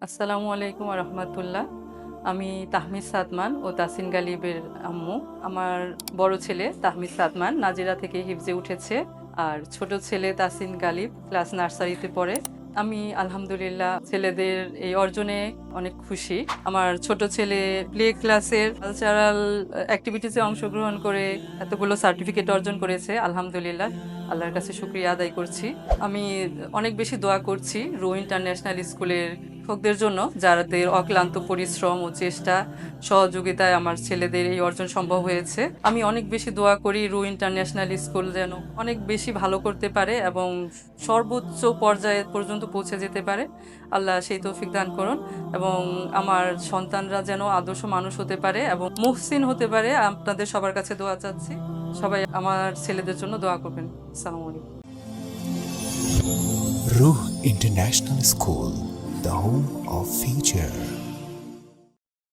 আসসালামু আলাইকুম রহমতুল্লাহ। আমি তাহমিদ সাদমান ও তাসিন গালিবের আম্মু। আমার বড় ছেলে তাহমিদ সাদমান নাজিরা থেকে হিফজে উঠেছে, আর ছোট ছেলে তাসিন গালিব ক্লাস নার্সারিতে পড়ে। আমি আলহামদুলিল্লাহ ছেলেদের এই অর্জনে অনেক খুশি। আমার ছোট ছেলে প্লে ক্লাসের কালচারাল অ্যাক্টিভিটিসে অংশগ্রহণ করে এতগুলো সার্টিফিকেট অর্জন করেছে। আলহামদুলিল্লাহ, আল্লাহর কাছে শুকরিয়া আদায় করছি। আমি অনেক বেশি দোয়া করছি রো ইন্টারন্যাশনাল স্কুলের শিক্ষকদের জন্য, যাদের অক্লান্ত পরিশ্রম ও চেষ্টা সহযোগিতায় আমার ছেলেদের এই অর্জন সম্ভব হয়েছে। আমি অনেক বেশি দোয়া করি রু ইন্টারন্যাশনাল স্কুল যেন অনেক বেশি ভালো করতে পারে এবং সর্বোচ্চ পর্যায়ে পর্যন্ত পৌঁছে যেতে পারে। আল্লাহ সেই তৌফিক দান করুন এবং আমার সন্তানরা যেন আদর্শ মানুষ হতে পারে এবং মুহসিন হতে পারে। আপনাদের সবার কাছে দোয়া চাচ্ছি, সবাই আমার ছেলেদের জন্য দোয়া করবেন। আসসালামু আলাইকুম। Ruh International School, the home of future.